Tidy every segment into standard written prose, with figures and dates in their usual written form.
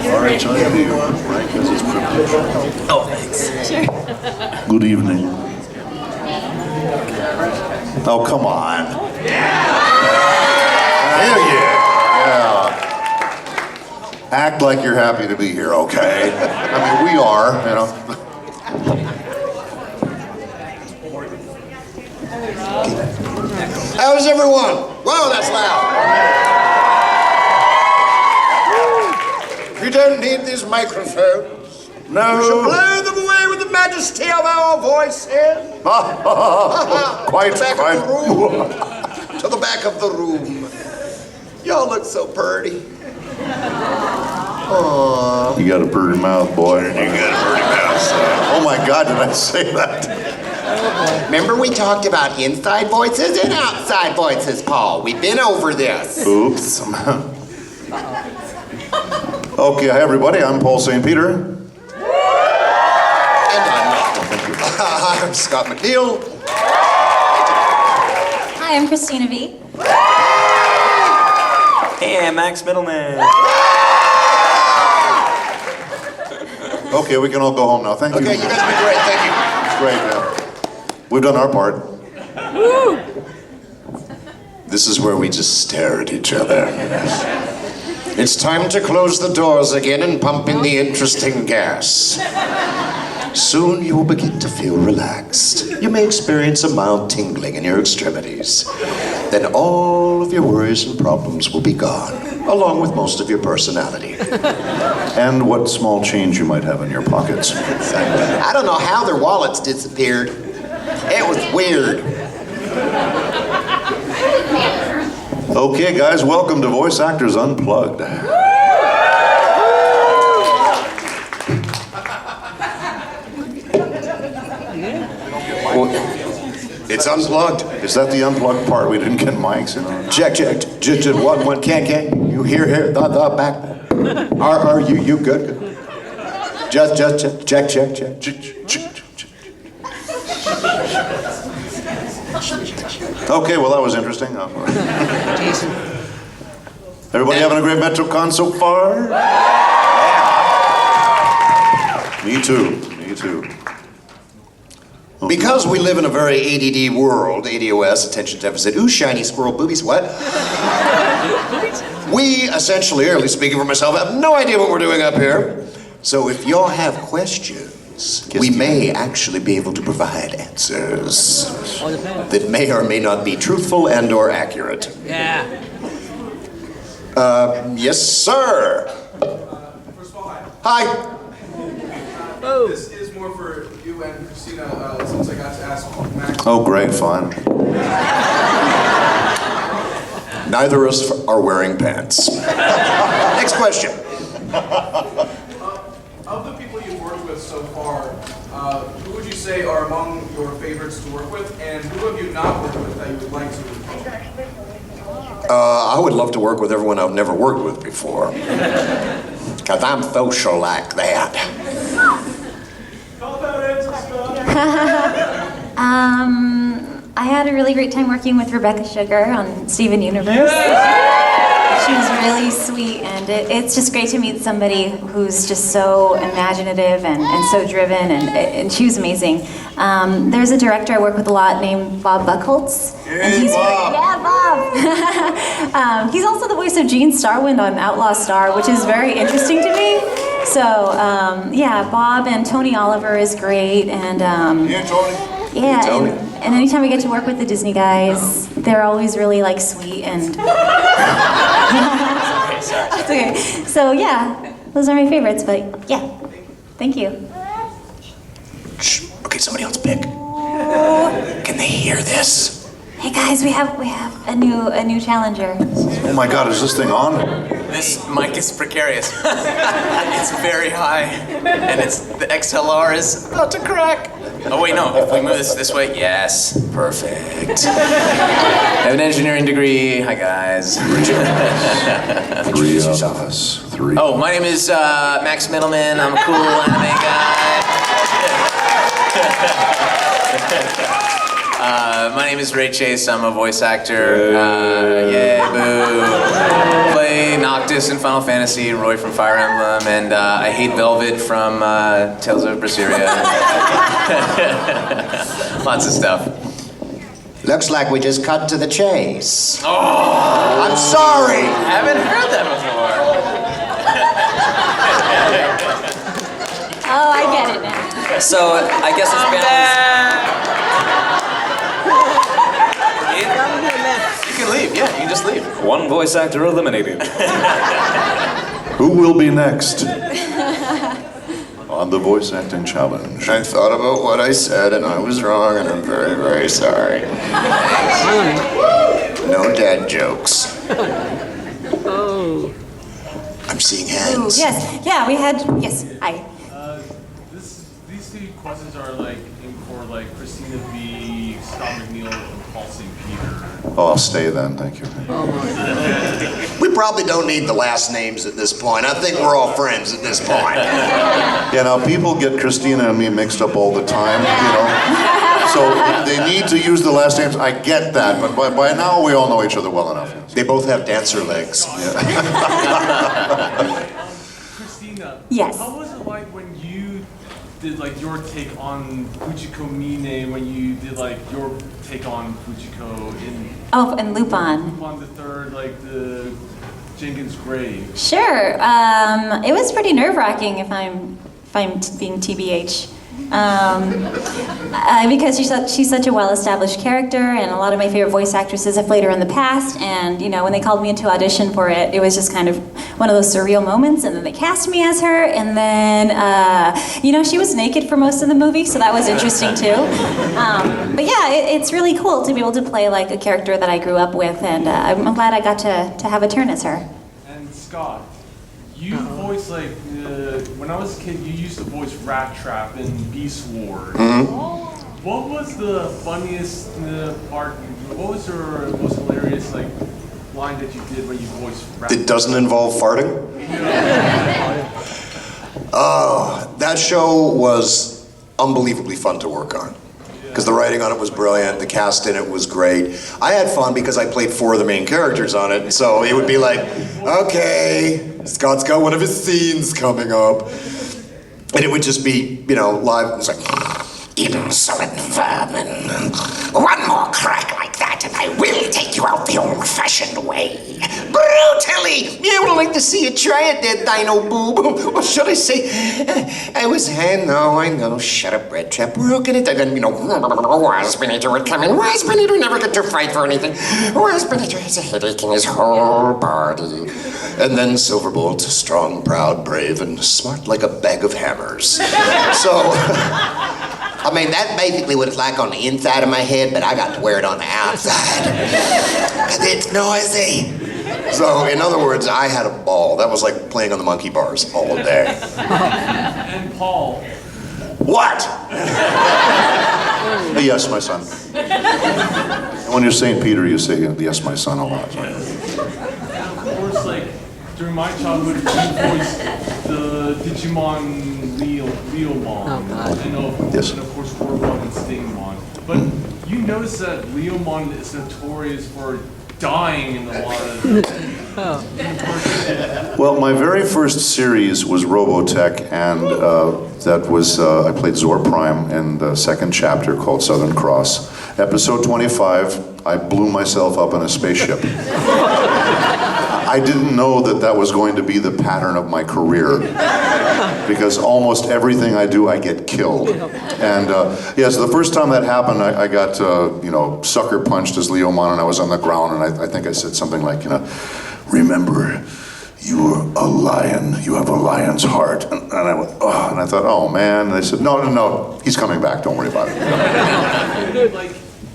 All right, so I'll do you one, right? Because it's privilege. Oh, thanks. Sure. Good evening. Oh, come on. Hell yeah. Act like you're happy to be here, okay? I mean, we are, you know. How's everyone? Whoa, that's loud. You don't need these microphones. No. You shall blow them away with the majesty of our voices. Quite. To the back of the room. Y'all look so pretty. Aww. You got a pretty mouth, boy. You got a pretty mouth, son. Oh my God, did I say that? Remember we talked about inside voices and outside voices, Paul. We've been over this. Oops. Okay, hi everybody, I'm Paul St. Peter. And I'm Scott McNeil. Hi, I'm Christina V. Hey, I'm Max Middleman. Okay, we can all go home now. Thank you. Okay, you guys have been great. Thank you. It's great, yeah. We've done our part. Woo! This is where we just stare at each other. It's time to close the doors again and pump in the interesting gas. Soon you will begin to feel relaxed. You may experience a mild tingling in your extremities. Then all of your worries and problems will be gone, along with most of your personality. And what small change you might have in your pockets. I don't know how their wallets disappeared. It was weird. Okay, guys, welcome to Voice Actors Unplugged. It's unplugged. Is that the unplugged part? We didn't get mics, you know? Check. Just one. Can. You hear the back. Are you good? Just check. Okay, well, that was interesting. Everybody having a great Metrocon so far? Me too. Because we live in a very ADD world, ADOS, attention deficit, ooh, shiny squirrel, boobies, what? We essentially, or at least speaking for myself, have no idea what we're doing up here. So if y'all have questions, we may actually be able to provide answers that may or may not be truthful and or accurate. Yeah. Yes, sir. First of all, Hi. This is more for you and Christina, since I got to ask Max. Oh, great fun. Neither of us are wearing pants. Next question. Of the people you've worked with so far, who would you say are among your favorites to work with, and who have you not worked with that you would like to work with? I would love to work with everyone I've never worked with before. Because I'm social like that. I had a really great time working with Rebecca Sugar on Steven Universe. She was really sweet, and it's just great to meet somebody who's just so imaginative and so driven, and she was amazing. There's a director I work with a lot named Bob Buchholz. And he's Bob. Yeah, Bob! He's also the voice of Gene Starwind on Outlaw Star, which is very interesting to me. So, yeah, Bob and Tony Oliver is great, and Tony. yeah, Tony. and anytime we get to work with the Disney guys, they're always really like sweet and. It's okay. So yeah, those are my favorites. But yeah, thank you. Shh. Okay, somebody else pick. Can they hear this? Hey guys, we have a new challenger. Oh my God, is this thing on? This mic is precarious. It's very high, and the XLR is about to crack. Oh wait, no. If we move this way, yes, perfect. I have an engineering degree. Hi guys. Three of us. Three. Oh, my name is Max Middleman. I'm a cool anime guy. My name is Ray Chase. I'm a voice actor. Yay, boo. Play Noctis in Final Fantasy, Roy from Fire Emblem, and I hate Velvet from Tales of Berseria. Lots of stuff. Looks like we just cut to the chase. Oh, I'm sorry. I haven't heard that before. Oh, I get it now. So I guess it's You can leave, yeah, you can just leave. one voice actor eliminated. Who will be next on the voice acting challenge? I thought about what I said and I was wrong and I'm very, very sorry. No dad jokes. I'm seeing Ooh, hands. yes, yeah, we had, yes, These two questions are like for like Christina B, Scott McNeil, and Paul St. Peter. Oh, I'll stay then, thank you. We probably don't need the last names at this point. I think we're all friends at this point. Yeah, now people get Christina and me mixed up all the time, you know? So they need to use the last names, I get that, but by now we all know each other well enough. They both have dancer legs. Christina. Yes. How was it like when you did like your take on Fujiko Mine, when you did like your take on Fujiko in oh, and Lupin. on the third, like the Jenkins grave? Sure. It was pretty nerve-wracking if I'm being TBH. Because she's such a well-established character, and a lot of my favorite voice actresses have played her in the past. And you know, when they called me into audition for it, it was just kind of one of those surreal moments. And then they cast me as her, and then you know, she was naked for most of the movie, so that was interesting too. But yeah, it's really cool to be able to play like a character that I grew up with, and I'm glad I got to have a turn as her. And Scott, you voiced like when I was a kid, you used to voice Rat Trap in Beast Wars. What was the funniest part? What was your most hilarious like line that you did when you voiced Rat? It doesn't involve farting? Oh, that show was unbelievably fun to work on. Because the writing on it was brilliant, the cast in it was great. I had fun because I played 4 of the main characters on it, so it would be like, okay, Scott's got one of his scenes coming up. And it would just be, you know, live. It was like, insolent vermin. One more crack like that and I will take you out the old-fashioned way. Brutally! You would like to see you try it there, Dino Boob. Or should I say, I know, shut up, Red Trap. We're gonna, you know, Waspinator would come in. Waspinator never get to fight for anything. Waspinator has a headache in his whole body. And then Silverbolt, strong, proud, brave, and smart like a bag of hammers. So, I mean, that's basically what it's like on the inside of my head, but I got to wear it on the outside. And it's noisy. So, in other words, I had a ball. That was like playing on the monkey bars all day. And Paul. What? Yes, my son. And when you're St. Peter, you say, yes, my son, a lot. Right? Of course, like, during my childhood, you voiced the Digimon Leomon. Yes. And of course, Gorbon and Stingmon. But you notice that Leomon is notorious for dying in a lot of... Well, my very first series was Robotech, and that was, I played Zor Prime in the second chapter called Southern Cross. Episode 25, I blew myself up in a spaceship. I didn't know that that was going to be the pattern of my career, because almost everything I do, I get killed. And yeah, so the first time that happened, I got, you know, sucker punched as Leomon, and I was on the ground, and I think I said something like, you know, remember, you're a lion, you have a lion's heart. And I went, oh, and I thought, oh man, and they said, no, he's coming back, don't worry about it. Like,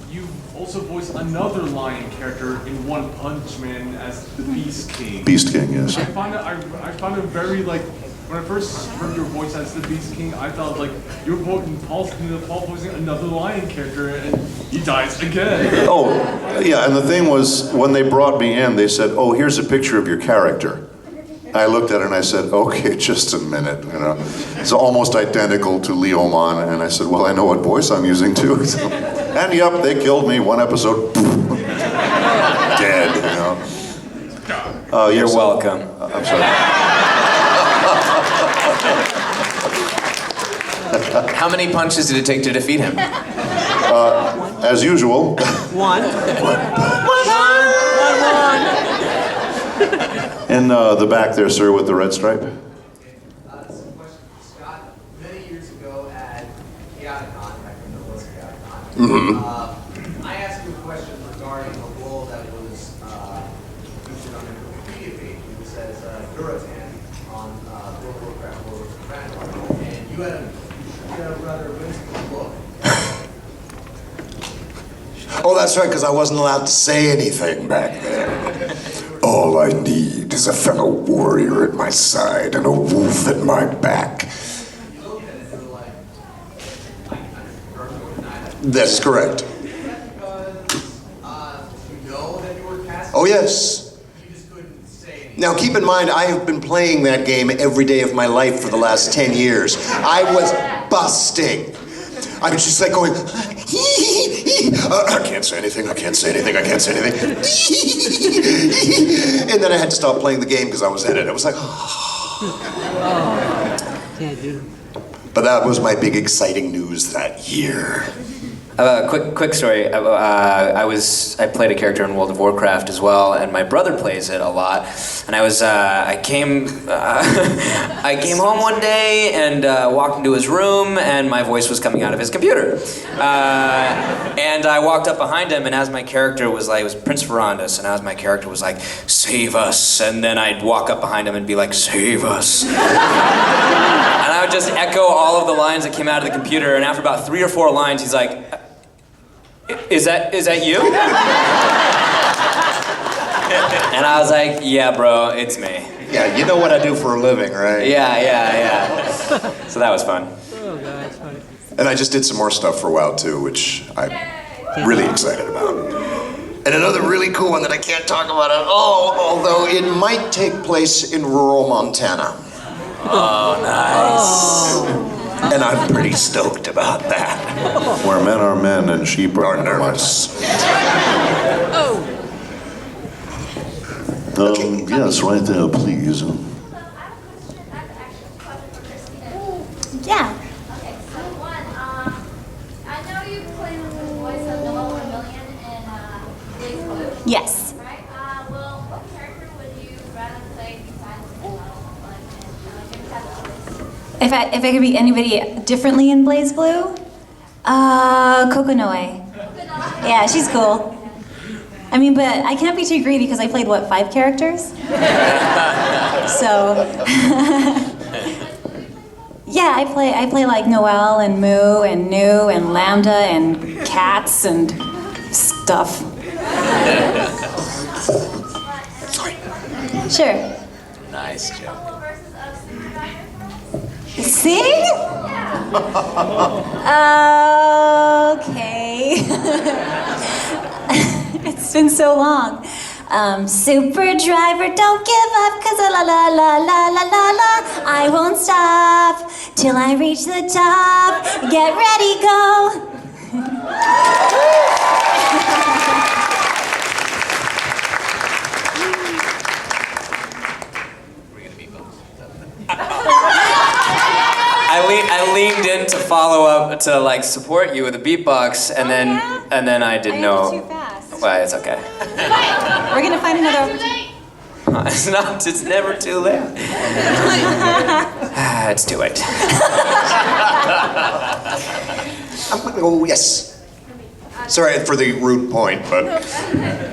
you also voiced another lion character in One Punch Man as the Beast King. Beast King, yes. I found it very like when I first heard your voice as the Beast King, I thought like you're Paul voicing another lion character, and he dies again. Oh, yeah, and the thing was, when they brought me in, they said, oh, here's a picture of your character. I looked at it and I said, okay, just a minute, you know. It's almost identical to Leo Mon, and I said, well, I know what voice I'm using too. So, and yep, they killed me, one episode, dead, you know. You're yes, welcome. I'm sorry. How many punches did it take to defeat him? As usual. One. In the back there, sir, with the red stripe. This is a question for Scott. Many years ago at Chaoticon, back in the World Chaoticon, I asked you a question regarding a role that was featured on your Wikipedia page. It says Duratan on World of Warcraft, World of Warcraft, and you had a rather whimsical look. Oh, that's right, because I wasn't allowed to say anything back then. All I need is a fellow warrior at my side and a wolf at my back. That's correct. Oh, yes. Now, keep in mind, I have been playing that game every day of my life for the last 10 years. I was busting. I was just like going, I can't say anything, I can't say anything, I can't say anything. And then I had to stop playing the game because I was in it. I was like, Yeah, dude. But that was my big exciting news that year. Quick story. I played a character in World of Warcraft as well, and my brother plays it a lot. And I came home one day and walked into his room, and my voice was coming out of his computer. And I walked up behind him, and as my character was like, it was Prince Ferrandus, and as my character was like, save us, and then I'd walk up behind him and be like, save us. And I would just echo all of the lines that came out of the computer, and after about 3 or 4 lines, he's like, Is that you? And I was like, yeah, bro, it's me. Yeah, you know what I do for a living, right? Yeah. So that was fun. Oh, God, that's funny. And I just did some more stuff for WoW too, which I'm really excited about. And another really cool one that I can't talk about at all, although it might take place in rural Montana. Oh, nice. And I'm pretty stoked about that. Where men are men and sheep are nervous. Yes, right there, please. Yeah. Okay, so one, I know you played with the voice of Noel Vermillion in Blaze Blue, Yes. right? Well, what character would you rather play besides Noel? If I could be anybody differently in Blaze Blue, Kokonoe. Yeah, she's cool. I mean, but I can't be too greedy because I played, what, 5 characters? So, yeah, I play like Noelle and Moo and Nu and Lambda and cats and stuff. Sure. Nice joke. Versus a super driver? Sing? Okay. It's been so long. Super driver, don't give up, 'cause la la la la la la la. I won't stop till I reach the top. Get ready, go. I leaned in to follow up to like support you with a beatbox, and then I didn't know. Too fast. Well, it's okay. We're gonna find another. It's not. It's never too late. It's too late. Oh, yes. Sorry for the rude point, but...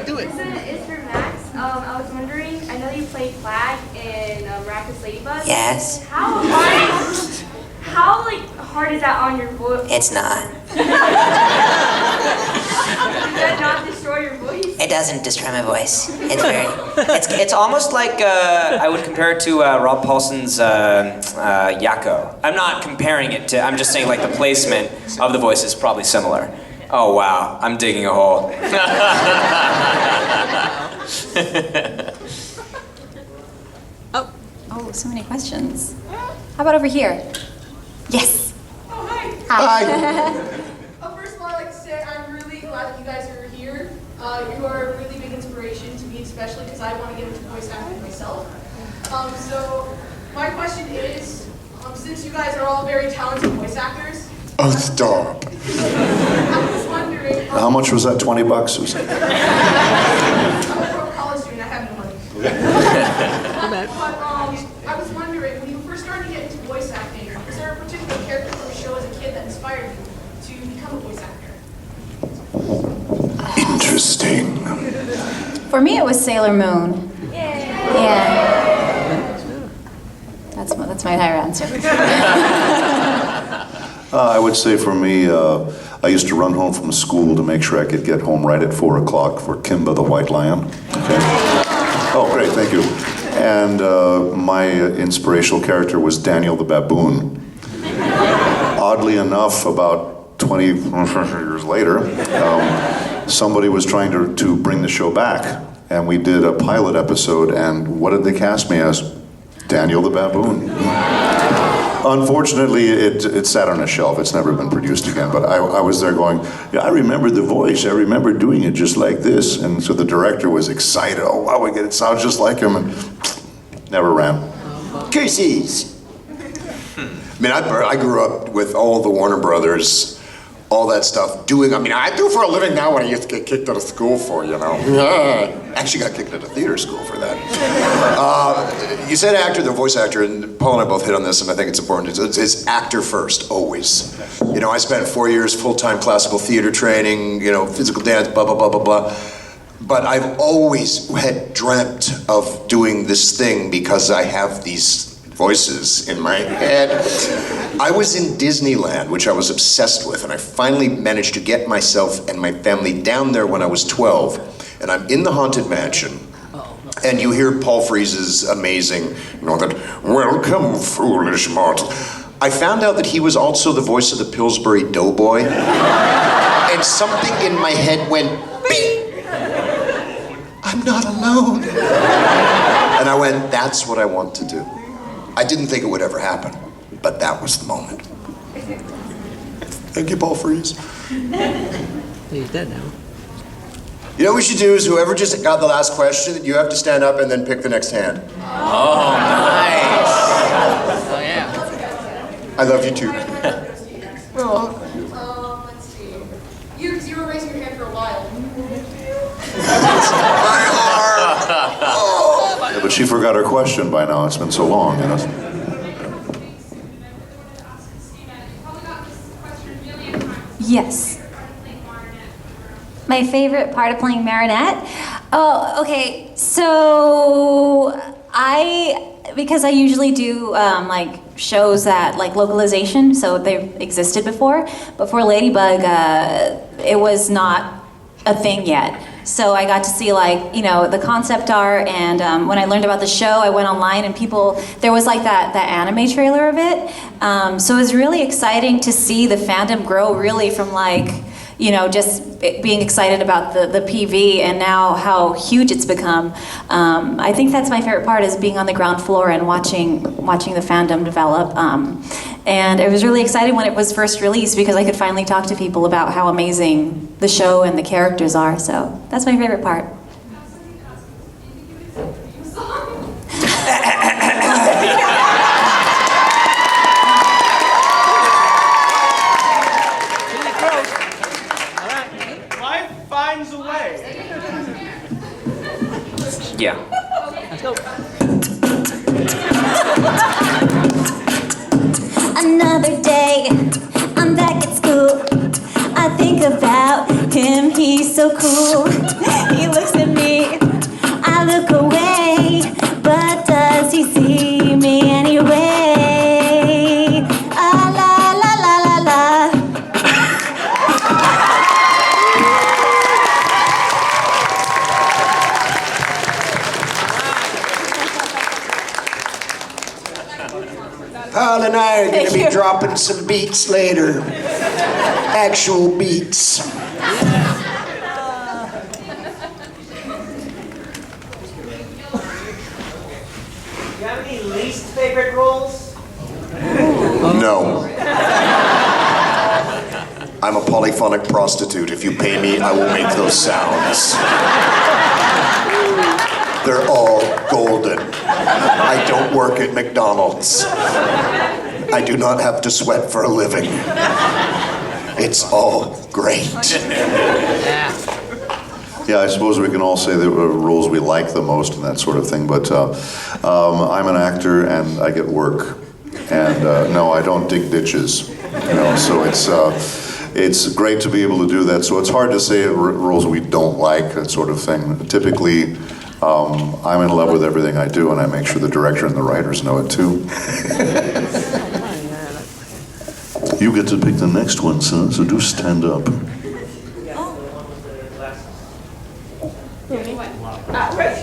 Do it. It's for Max. I was wondering, I know you played Flag in Miraculous Ladybug. Yes. How hard is that on your voice? It's not. Does that not destroy your voice? It doesn't destroy my voice. It's very, it's almost like I would compare it to Rob Paulson's Yakko. I'm not comparing it to. I'm just saying like the placement of the voice is probably similar. Oh wow, I'm digging a hole. Oh, so many questions. How about over here? Yes. Oh, hi. Hi. First of all, I'd like to say I'm really glad that you guys are here. You are a really big inspiration to me, especially because I want to get into voice acting myself. So my question is, since you guys are all very talented voice actors, Oh, stop. I was wondering. How much was that? $20? Was it? I'm a broke college student. I have no money. But I was wondering, when you first started to get into voice acting, was there a particular character from a show as a kid that inspired you to become a voice actor? Interesting. For me, it was Sailor Moon. Yeah. That's my higher answer. I would say for me, I used to run home from school to make sure I could get home right at 4 o'clock for Kimba the White Lion. Okay. Oh, great, thank you. And my inspirational character was Daniel the Baboon. Oddly enough, about 20 years later, somebody was trying to bring the show back, and we did a pilot episode, and what did they cast me as? Daniel the Baboon. Unfortunately, it sat on a shelf. It's never been produced again, but I was there going, yeah, I remember the voice. I remember doing it just like this. And so the director was excited. Oh, wow, it sounds just like him, and never ran. Casey's. I mean, I grew up with all the Warner Brothers, all that stuff, I do for a living now what I used to get kicked out of school for, you know. Actually got kicked out of theater school for that. You said actor, the voice actor, and Paul and I both hit on this, and I think it's important. It's actor first, always. You know, I spent 4 years full-time classical theater training, physical dance, blah, blah, blah, blah, blah. But I've always had dreamt of doing this thing because I have these voices in my head. I was in Disneyland, which I was obsessed with, and I finally managed to get myself and my family down there when I was 12, and I'm in the Haunted Mansion, and you hear Paul Frees's amazing, that, welcome, foolish mortal. I found out that he was also the voice of the Pillsbury Doughboy, and something in my head went, beep! I'm not alone. And I went, that's what I want to do. I didn't think it would ever happen, but that was the moment. Thank you, Paul Frees. He's dead now. You know what we should do is whoever just got the last question, you have to stand up and then pick the next hand. Oh, nice. Oh, yeah. I love you too. Let's see. You were raising your hand for a while. Yeah, but she forgot her question by now. It's been so long, Yes. My favorite part of playing Marinette? Oh, okay. So because I usually do shows that localization, so they've existed before. But for Ladybug, it was not a thing yet. So I got to see the concept art, and when I learned about the show, I went online and there was that anime trailer of it. So it was really exciting to see the fandom grow really from just being excited about the PV and now how huge it's become. I think that's my favorite part, is being on the ground floor and watching the fandom develop. And it was really exciting when it was first released because I could finally talk to people about how amazing the show and the characters are. So that's my favorite part. Life finds a way. Yeah. Let's go. Another day, I'm back at school. I think about him, he's so cool. He looks at me, I look away, but does he see me anyway? Ah, la la la la la. I are going to Thank be you. dropping some beats later. Actual beats. Do you have any least favorite roles? No. I'm a polyphonic prostitute. If you pay me, I will make those sounds. They're all golden. I don't work at McDonald's. I do not have to sweat for a living. It's all great. Yeah, I suppose we can all say the roles we like the most and that sort of thing, but I'm an actor and I get work. And no, I don't dig ditches, you know, so it's great to be able to do that. So it's hard to say roles we don't like, that sort of thing. Typically, I'm in love with everything I do and I make sure the director and the writers know it too. You get to pick the next one, son, so do stand up.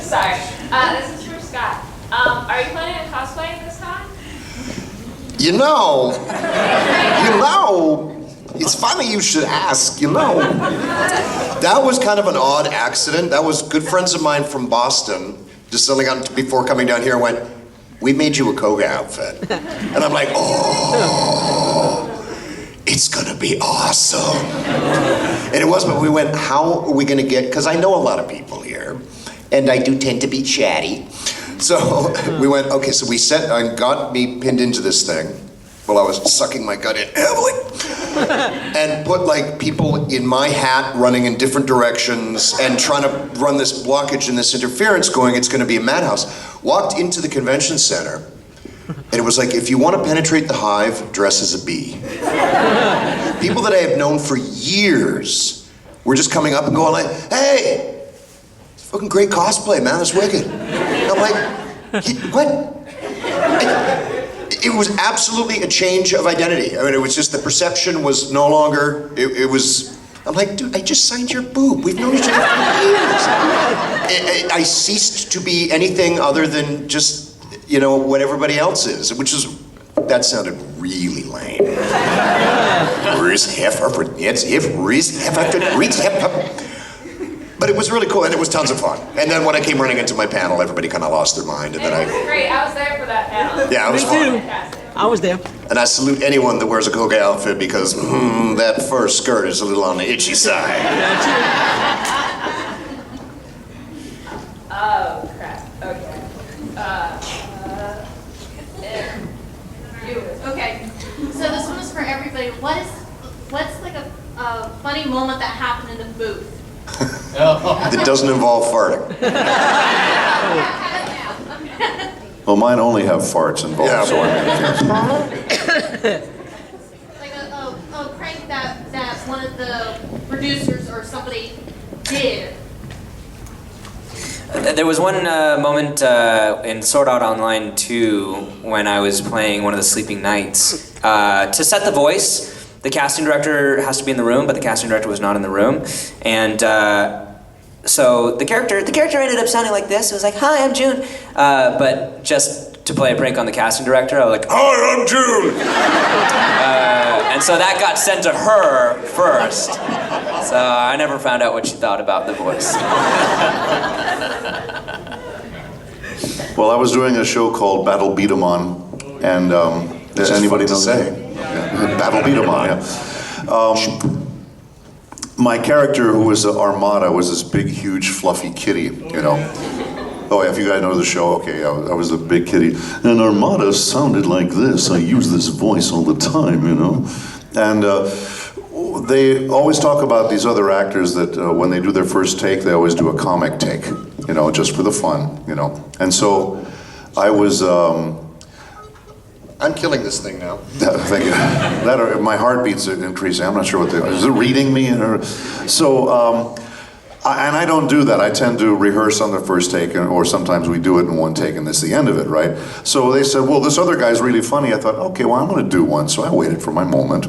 Sorry. This is for Scott. Are you planning on cosplaying this time? You know, it's funny you should ask, That was kind of an odd accident. That was good friends of mine from Boston, just suddenly got before coming down here and went, we made you a Koga outfit. And I'm like, oh, it's gonna be awesome. And it was, but we went, how are we gonna get, because I know a lot of people here, and I do tend to be chatty. So we went, okay, so we set, and got me pinned into this thing while I was sucking my gut in heavily. And put like people in my hat running in different directions and trying to run this blockage and this interference going, it's gonna be a madhouse. Walked into the convention center, and it was like, if you wanna penetrate the hive, dress as a bee. People that I have known for years were just coming up and going like, hey, fucking great cosplay, man, that's wicked. And I'm like, what? It was absolutely a change of identity. I mean, it was just the perception was no longer, it was, I'm like, dude, I just signed your boob. We've known each other for years. I ceased to be anything other than just, what everybody else is, which is, that sounded really lame. But it was really cool, and it was tons of fun. And then when I came running into my panel, everybody kind of lost their mind, and then Great, I was there for that panel. Yeah, it was fun. I was there. And I salute anyone that wears a Koga outfit because that fur skirt is a little on the itchy side. Oh, crap. Okay. Okay. So this one is for everybody. What's like a funny moment that happened in the booth? That doesn't involve farting. Well, mine only have farts involved, Yeah. so I Like a prank that one of the producers or somebody did. There was one moment in Sword Art Online 2 when I was playing one of the Sleeping Knights. To set the voice, the casting director has to be in the room, but the casting director was not in the room. And so the character ended up sounding like this. It was like, hi, I'm June. But just to play a prank on the casting director, I was like, hi, I'm June. And so that got sent to her first. So I never found out what she thought about the voice. Well, I was doing a show called Battle Beat 'em On, and does anybody know say? Yeah. Battle Beat 'em On, yeah. My character, who was Armada, was this big, huge, fluffy kitty, Oh, yeah, if you guys know the show, okay, I was a big kitty. And Armada sounded like this. I use this voice all the time, And they always talk about these other actors that when they do their first take, they always do a comic take, just for the fun, And so I was... I'm killing this thing now. Thank you. My heartbeat's increasing. I'm not sure is it reading me? So, and I don't do that. I tend to rehearse on the first take, or sometimes we do it in one take and that's the end of it, right? So they said, well, this other guy's really funny. I thought, okay, well, I'm going to do one. So I waited for my moment.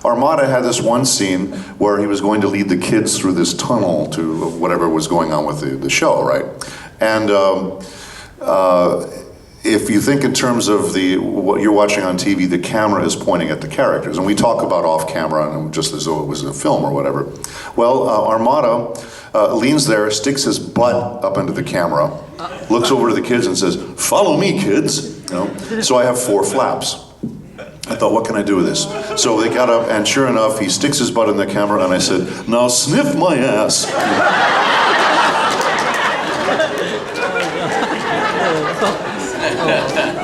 Armada had this one scene where he was going to lead the kids through this tunnel to whatever was going on with the show, right? And if you think in terms of what you're watching on TV, the camera is pointing at the characters, and we talk about off camera and just as though it was a film or whatever. Well, Armada leans there, sticks his butt up into the camera, looks over to the kids and says, "Follow me, kids." You know? So I have 4 flaps. I thought, what can I do with this? So they got up, and sure enough, he sticks his butt in the camera, and I said, "Now sniff my ass."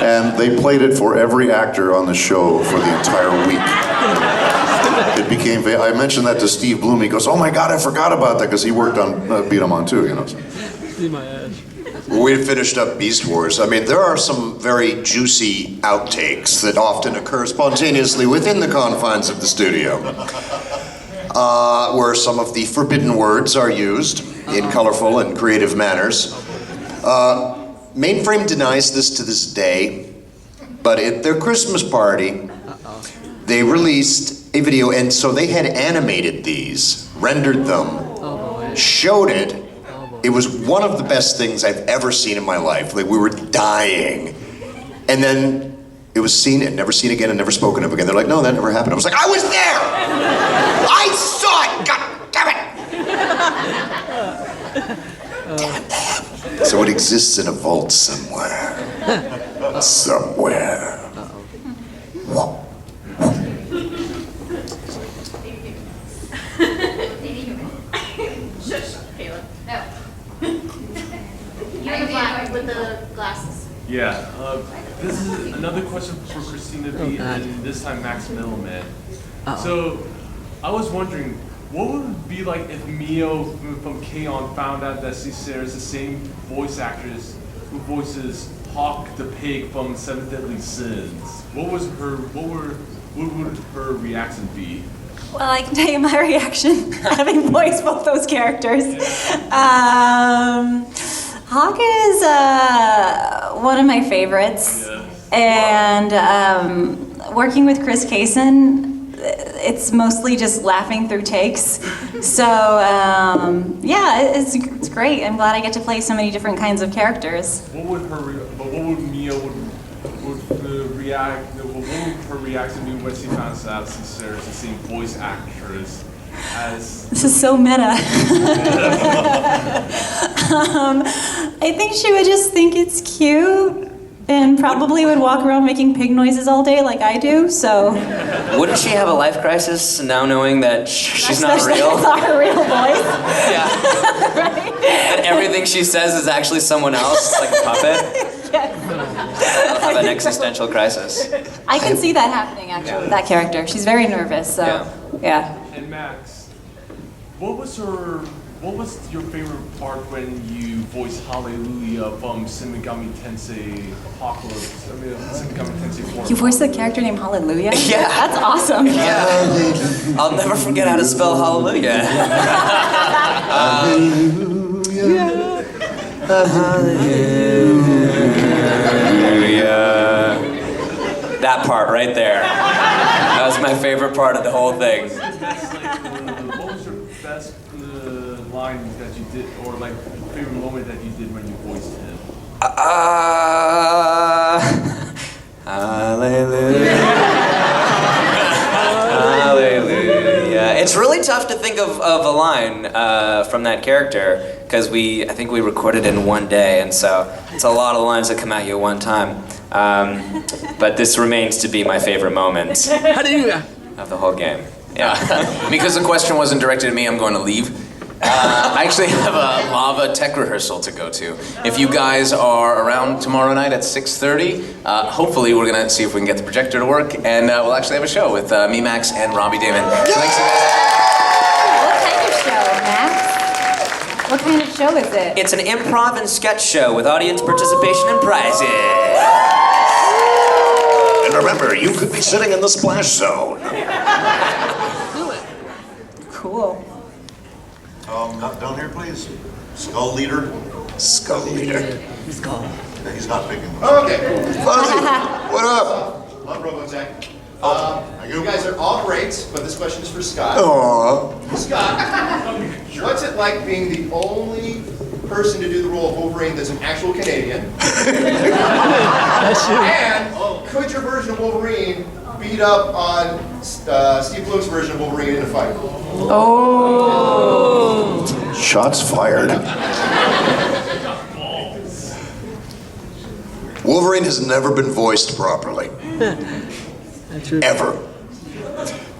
And they played it for every actor on the show for the entire week. It became, I mentioned that to Steve Bloom. He goes, "Oh my God, I forgot about that," because he worked on Beat 'em On too, you know. So. See my ass. When we finished up Beast Wars, I mean, there are some very juicy outtakes that often occur spontaneously within the confines of the studio, where some of the forbidden words are used in colorful and creative manners. Mainframe denies this to this day, but at their Christmas party, they released a video, and so they had animated these, rendered them, showed it. It was one of the best things I've ever seen in my life. Like, we were dying. And then it was seen and never seen again and never spoken of again. They're like, "No, that never happened." I was like, "I was there! I saw it! God damn it!" Damn them. So it exists in a vault somewhere. Somewhere. Shush, Caleb. No. You're the black with the glasses. Yeah, this is another question for Christina B, and this time Max Middleman. So, I was wondering, what would it be like if Mio from K-On! Found out that Cesare is the same voice actress who voices Hawk the Pig from Seven Deadly Sins? What would her reaction be? Well, I can tell you my reaction, having voiced both those characters. Hawk is one of my favorites, and working with Chris Kaysen, it's mostly just laughing through takes. So yeah, it's great. I'm glad I get to play so many different kinds of characters. What would Mia react? What would her reaction be when she finds out Cesare is the same voice actress as? This is so meta. I think she would just think it's cute. And probably would walk around making pig noises all day like I do, so. Wouldn't she have a life crisis now knowing that she's not real? That's not her real voice. Yeah. Right? And everything she says is actually someone else, like a puppet? Yes. I'll have an existential crisis. I can see that happening, actually, with that character. She's very nervous, so, yeah. And Max, what was your favorite part when you voiced Hallelujah from Shin Megami Tensei Apocalypse? I mean, Shin Megami Tensei 4. You voiced the character named Hallelujah? Yeah. That's awesome. Yeah. I'll never forget how to spell hallelujah. Hallelujah. That part right there. That was my favorite part of the whole thing. What was your best line that you did, or like favorite moment that you did when you voiced him? Hallelujah. Hallelujah. It's really tough to think of a line from that character because I think we recorded in one day, and so it's a lot of lines that come at you at one time. But this remains to be my favorite moment of the whole game. Yeah. Because the question wasn't directed at me, I'm going to leave. I actually have a lava tech rehearsal to go to. If you guys are around tomorrow night at 6:30, hopefully we're gonna see if we can get the projector to work, and we'll actually have a show with me, Max, and Robbie Damon. So thanks, you guys. What kind of show, Max? What kind of show is it? It's an improv and sketch show with audience participation and prizes. And remember, you could be sitting in the splash zone. Cool. Down here, please. Skull Leader. Skull Leader. Skull. Yeah, he's not picking them. Okay. Fuzzy, what up? Love Robotech. You guys are all great, but this question is for Scott. Aww. Scott, what's it like being the only person to do the role of Wolverine that's an actual Canadian? And could your version of Wolverine beat up on Steve Bloom's version of Wolverine in a fight? Oh! Shots fired. Wolverine has never been voiced properly. Ever.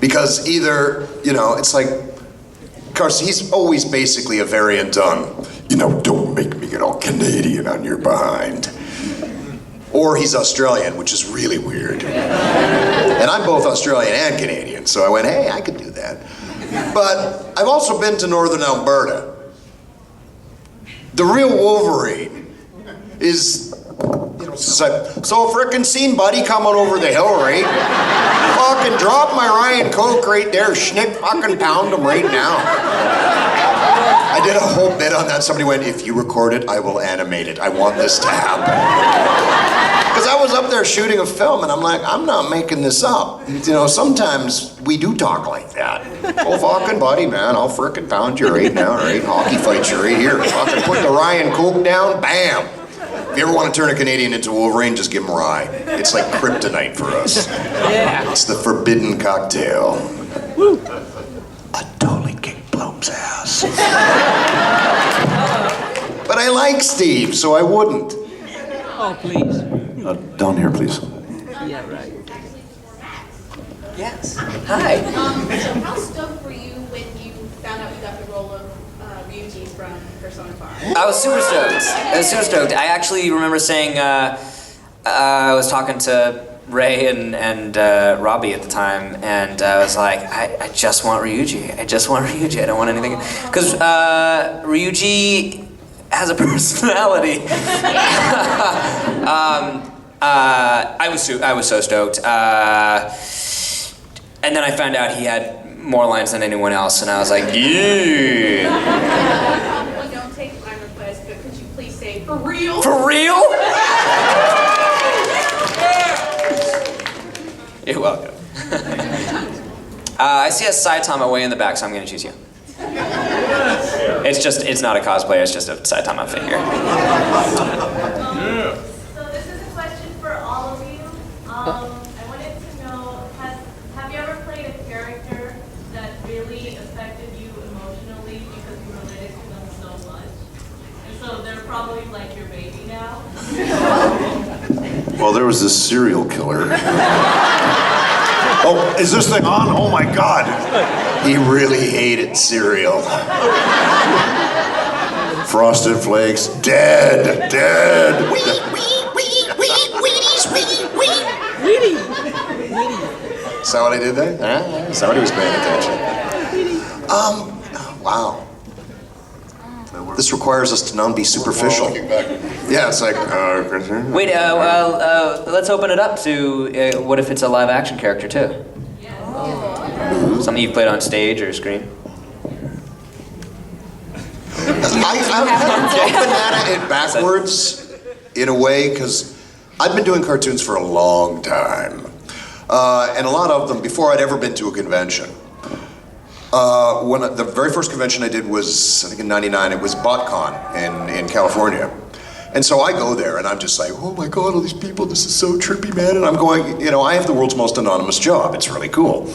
Because either, it's like, of course, he's always basically a variant on, don't make me get all Canadian on your behind. Or he's Australian, which is really weird. And I'm both Australian and Canadian, so I went, hey, I could do that. But I've also been to northern Alberta. The real Wolverine is, so frickin' scene, buddy, coming over the hill, right? Fucking drop my Ryan Coke right there, schnick fucking pound him right now. I did a whole bit on that. Somebody went, if you record it, I will animate it. I want this to happen. Because I was up there shooting a film, and I'm like, I'm not making this up. Sometimes we do talk like that. Oh, fucking buddy, man, I'll frickin' pound you right now, right? Hockey fight you right here. Fucking put the Ryan Coke down, bam. If you ever want to turn a Canadian into Wolverine, just give him rye. It's like kryptonite for us. Yeah. It's the forbidden cocktail. Woo. I totally kicked Bloom's ass. But I like Steve, so I wouldn't. Oh, please. Down here, please. Yeah, right. Yes. Hi. So how stoked were you when you found out you got the role of Ryuji from Persona 5? I was super stoked. I actually remember saying, I was talking to Ray and Robbie at the time, and I was like, I just want Ryuji. I don't want anything. Because Ryuji has a personality. I was so stoked. And then I found out he had more lines than anyone else, and I was like, yeah. Probably don't take my request, but could you please say, for real? For real? You're welcome. I see a Saitama way in the back, so I'm going to choose you. It's not a cosplayer, it's just a Saitama figure. So this is a question for all of you. I wanted to know, have you ever played a character that really affected you emotionally because you related to them so much? And so they're probably like your baby now? Well, there was this serial killer. Oh, is this thing on? Oh my God. He really hated cereal. Frosted Flakes, dead. Is that what I did there? Somebody was paying attention. Wow. This requires us to not be superficial. Yeah, it's like, Wait, let's open it up to what if it's a live action character too? Something you've played on stage or screen? I'm banana it backwards in a way, because I've been doing cartoons for a long time. And a lot of them before I'd ever been to a convention. The very first convention I did was, I think in '99, it was BotCon in California. And so I go there and I'm just like, oh my God, all these people, this is so trippy, man. And I'm going, I have the world's most anonymous job. It's really cool.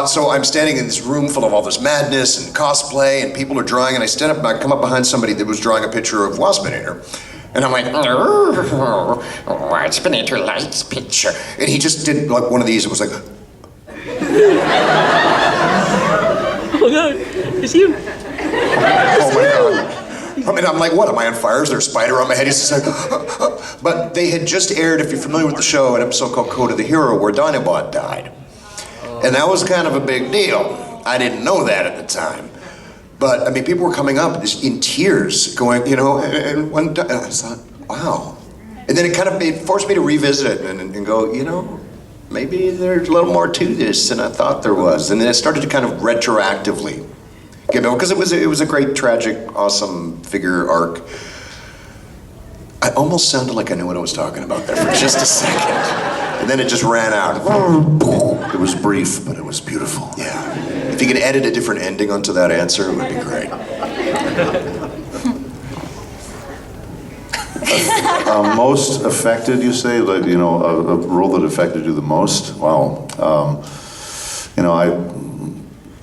So I'm standing in this room full of all this madness and cosplay, and people are drawing, and I stand up and I come up behind somebody that was drawing a picture of Waspinator. And I'm like, Waspinator likes picture. And he just did like one of these, it was like, Oh God, it's you. oh my God. I mean, I'm like, what, am I on fire? Is there a spider on my head? He's just like, but they had just aired, if you're familiar with the show, an episode called Code of the Hero where Dinobot died. And that was kind of a big deal. I didn't know that at the time. But, I mean, people were coming up just in tears, going, and I thought, wow. And then it forced me to revisit it and go, maybe there's a little more to this than I thought there was. And then it started to kind of retroactively get me, because it was a great, tragic, awesome figure arc. I almost sounded like I knew what I was talking about there for just a second. And then it just ran out. It was brief, but it was beautiful. Yeah. If you could edit a different ending onto that answer, it would be great. Most affected, you say? Like, you know, a role that affected you the most? Wow. You know,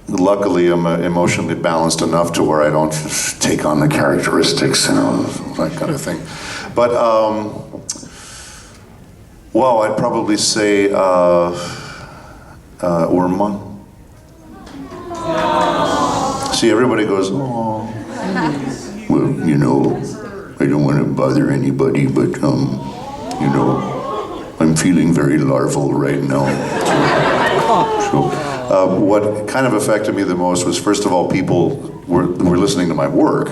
luckily I'm emotionally balanced enough to where I don't take on the characteristics, you know, that kind of thing. But, well, I'd probably say Urma. See, everybody goes, oh. Well, you know, I don't want to bother anybody, but, you know, I'm feeling very larval right now. So, what kind of affected me the most was, first of all, people were listening to my work.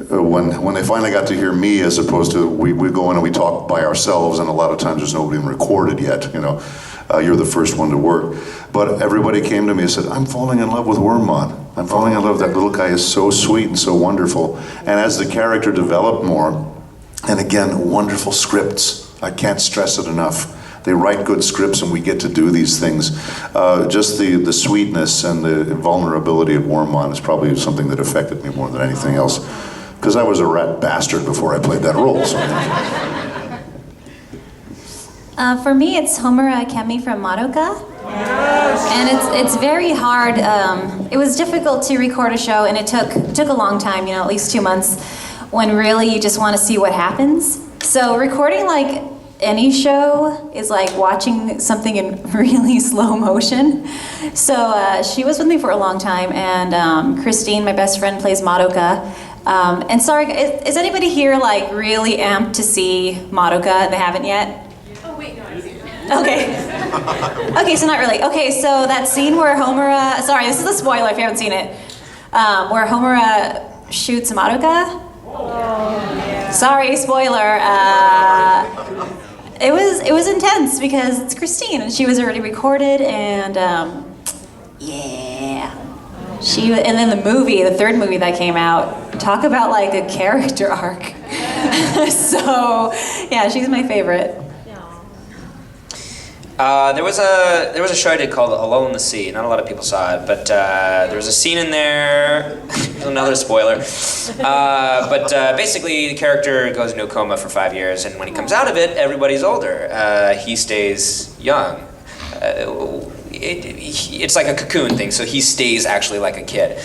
When they finally got to hear me, as opposed to we go in and we talk by ourselves, and a lot of times there's nobody recorded yet, you know. You're the first one to work. But everybody came to me and said, I'm falling in love with Wormmon. I'm falling in love. That little guy is so sweet and so wonderful. And as the character developed more, and again, wonderful scripts. I can't stress it enough. They write good scripts and we get to do these things. Just the sweetness and the vulnerability of Wormmon is probably something that affected me more than anything else. Because I was a rat bastard before I played that role. So. For me, it's Homura Kemi from Madoka. Yes. And it's very hard. It was difficult to record a show, and it took a long time, you know, at least 2 months, when really you just want to see what happens. So recording like any show is like watching something in really slow motion. So she was with me for a long time, and Christine, my best friend, plays Madoka. And sorry, is anybody here like really amped to see Madoka? They haven't yet? Okay. Okay, so not really. Okay, so that scene where Homura, sorry, this is a spoiler if you haven't seen it, where Homura shoots Madoka. Sorry, spoiler. It was intense because it's Christine and she was already recorded, and yeah. And then the third movie that came out, talk about like a character arc. So yeah, she's my favorite. There was a show I did called A Lull in the Sea. Not a lot of people saw it, but there was a scene in there. Another spoiler. But basically, the character goes into a coma for 5 years, and when he comes out of it, everybody's older. He stays young. It's like a cocoon thing, so he stays actually like a kid.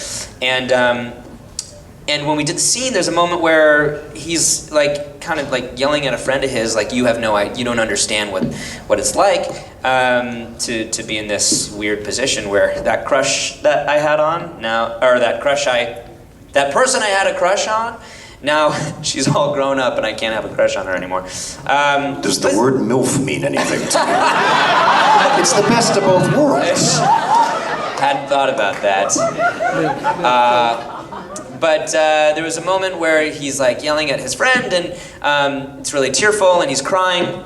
And when we did the scene, there's a moment where he's like kind of like yelling at a friend of his, like, you don't understand what it's like to be in this weird position where that crush that I had on now, or that person I had a crush on, now she's all grown up and I can't have a crush on her anymore. Does the word MILF mean anything to you? It's the best of both worlds. Hadn't thought about that. But there was a moment where he's like yelling at his friend, and it's really tearful, and he's crying.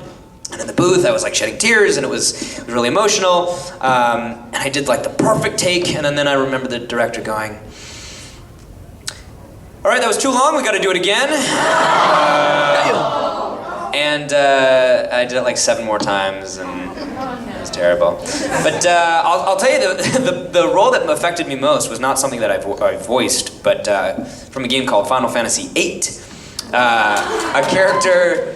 And in the booth, I was like shedding tears, and it was really emotional. And I did like the perfect take, and then I remember the director going, "All right, that was too long. We got to do it again." And I did it like 7 more times, and it was terrible. But I'll tell you, the role that affected me most was not something that I voiced, but from a game called Final Fantasy VIII. A character,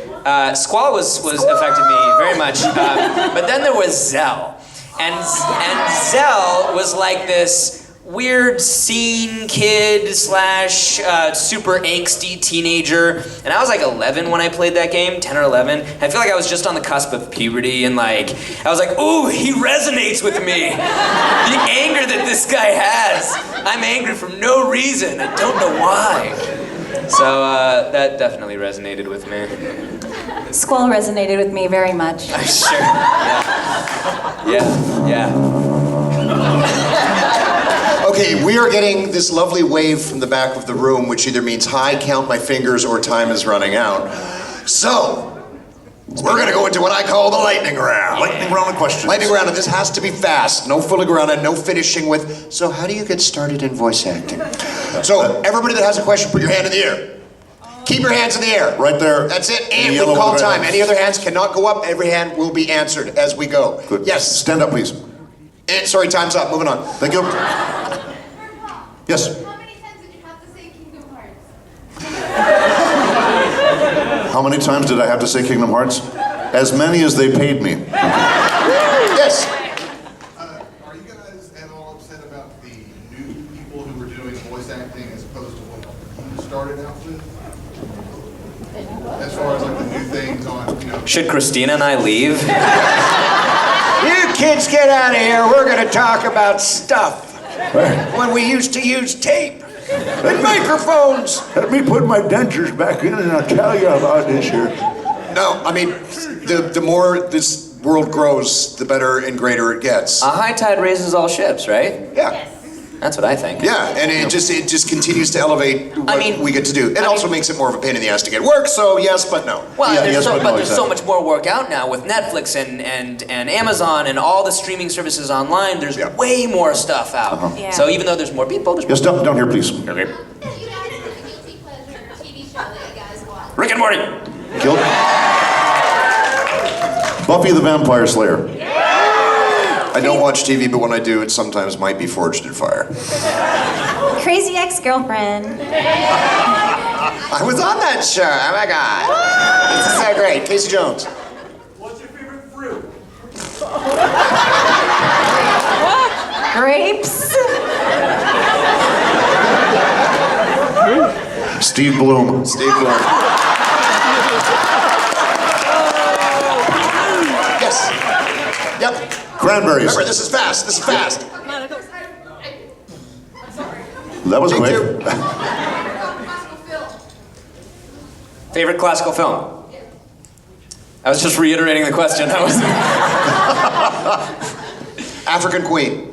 Squall was affected me very much, but then there was Zell. And Zell was like this weird scene kid / super angsty teenager, and I was like 11 when I played that game, 10 or 11. I feel like I was just on the cusp of puberty, and like I was like, ooh, he resonates with me. The anger that this guy has, I'm angry for no reason. I don't know why. So that definitely resonated with me. Squall resonated with me very much. I'm sure. Yeah. Okay, we are getting this lovely wave from the back of the room, which either means hi, count my fingers, or time is running out. So, we're gonna go into what I call the lightning round. Lightning round of questions. Lightning round, and this has to be fast. No fooling around and no finishing with, so how do you get started in voice acting? So, everybody that has a question, put your hand in the air. Keep your hands in the air. Right there. That's it, and we call time. Any other hands cannot go up. Every hand will be answered as we go. Good. Yes. Stand up, please. And, sorry, time's up. Moving on. Thank you. Yes. How many times did you have to say Kingdom Hearts? How many times did I have to say Kingdom Hearts? As many as they paid me. Yes. Are you guys at all upset about the new people who were doing voice acting as opposed to what you started out with? As far as like the new things on, you know. Should Christina and I leave? You kids get out of here. We're going to talk about stuff. When we used to use tape and microphones. Let me put my dentures back in and I'll tell you about this here. No, I mean, the more this world grows, the better and greater it gets. A high tide raises all ships, right? Yeah. That's what I think. Yeah, and it just continues to elevate what we get to do. It I also mean- makes it more of a pain in the ass to get work, so yes, but no. Well, Yeah, there's yes, so, but but no, there's so exactly. much more work out now with Netflix and Amazon and all the streaming services online. There's way more stuff out. Yeah. So even though there's more people, there's Yes, down here, please. Okay. You guys have a guilty pleasure TV show that you guys watch? Rick and Morty. Killed. Buffy the Vampire Slayer. I don't watch TV, but when I do, it sometimes might be forged in fire. Crazy Ex-Girlfriend. I was on that show. Oh my god. This is so great. Casey Jones. What's your favorite fruit? Grapes. Steve Bloom. Steve Bloom. Yes. Yep. Cranberries. Remember, this is fast. This is fast. That was Take quick. two. Favorite classical film? I was just reiterating the question. That was. African Queen.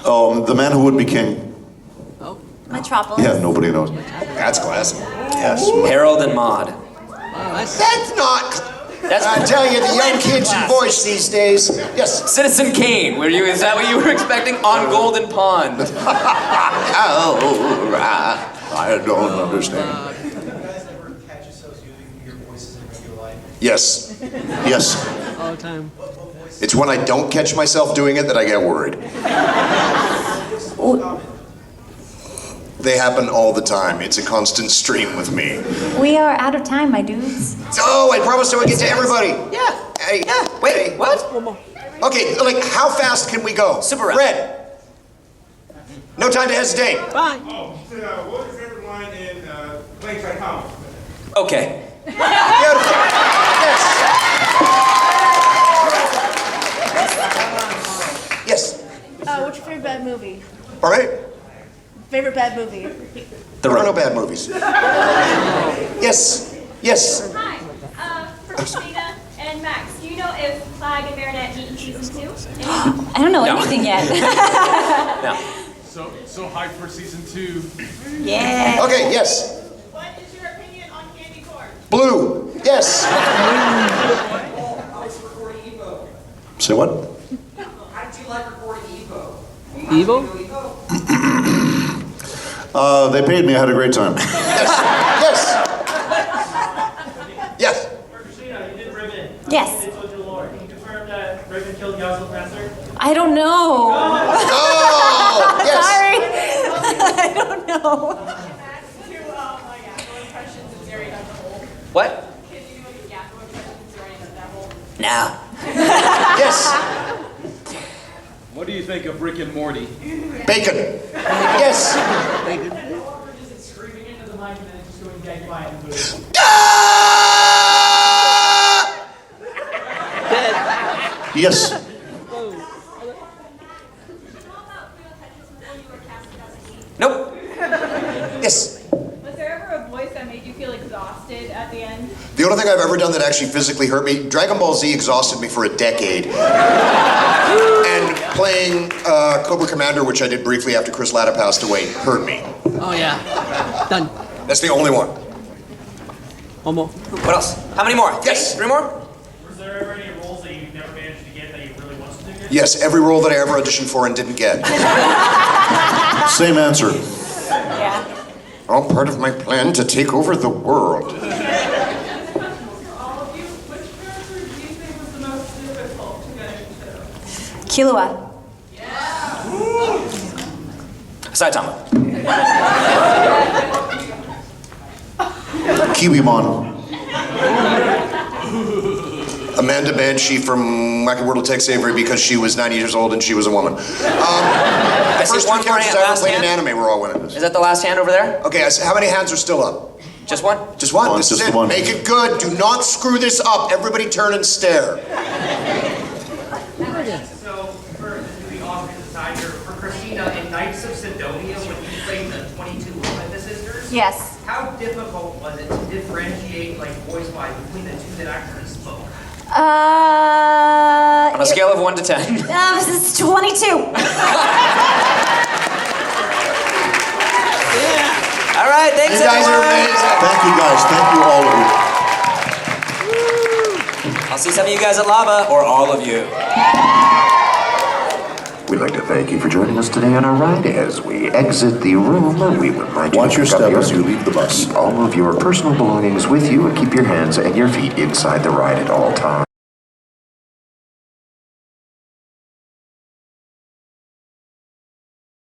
The Man Who Would Be King. Metropolis. Yeah, nobody knows. That's classic. Yes. Harold and Maude. That's not. That's I tell you, the young kids in voice these days. Yes. Citizen Kane. Were you? Is that what you were expecting? On Golden Pond. Oh, I don't understand. Do you guys ever catch yourselves using your voices in regular life? yes. Yes. All the time. It's when I don't catch myself doing it that I get worried. They happen all the time. It's a constant stream with me. We are out of time, my dudes. Oh, I promised I would get to everybody. Yeah. Hey, yeah. Wait, what? One more. Okay, like, how fast can we go? Super rapid. Red. No time to hesitate. Bye. Oh, what was your favorite line in Playing Trichometer? Okay. Beautiful. Yes. Yes. What's your favorite bad movie? All right. Favorite bad movie? There are no bad movies. Yes. Yes. Hi, for Christina and Max, do you know if Flag and Marinette meet in season 2? I don't know No. anything yet. No. So hyped for season 2. Yeah. Okay, yes. What is your opinion on candy corn? Blue. Yes. Say what? How do you like recording Evo? Evo? They paid me. I had a great time. Yes. Yes. Christina, you did Ribbon. Yes. You did Soldier Lord. Can you confirm that Ribbon killed Yasla Professor? I don't know. Oh, yes. Sorry. I don't know. What? No. Yes. What do you think of Rick and Morty? Bacon. Yes. Just screaming into the mic and then just going dead quiet and booing. Yes. Nope. Yes. Was there ever a voice that made you feel exhausted at the end? The only thing I've ever done that actually physically hurt me, Dragon Ball Z exhausted me for a decade. And playing Cobra Commander, which I did briefly after Chris Latta passed away, hurt me. Oh, yeah. Done. That's the only one. One more. What else? How many more? Yes. 3 more? Was there ever any roles that you never managed to get that you really wanted to get? Yes, every role that I ever auditioned for and didn't get. Same answer. Yeah. All part of my plan to take over the world. For all of you, which character do you think was the most difficult to get into? Killua. Saitama. Kiwimon. Amanda Banshee from Wacky World of Tex Avery because she was 90 years old and she was a woman. The first one two more characters hand, I ever last played in hand? anime were all women. Is that the last hand over there? Okay, how many hands are still up? Just one? Just one? One, This just is it. one. Make it good. Do not screw this up. Everybody turn and stare. So, for this to be off to the side here, for Christina, in Knights of Sidonia, when you played the 22 Lupita sisters, Yes. how difficult was it to differentiate, like, voice-wise, between the two that actually spoke? On a scale of 1 to 10. This is 22. All right, thanks You guys are everyone. amazing. Thank you guys. Thank you all of you. I'll see some of you guys at Lava, or all of you. We'd like to thank you for joining us today on our ride. As we exit the room, we would like you Watch to your pick up step as you leave the bus. Keep all of your personal belongings with you and keep your hands and your feet inside the ride at all times.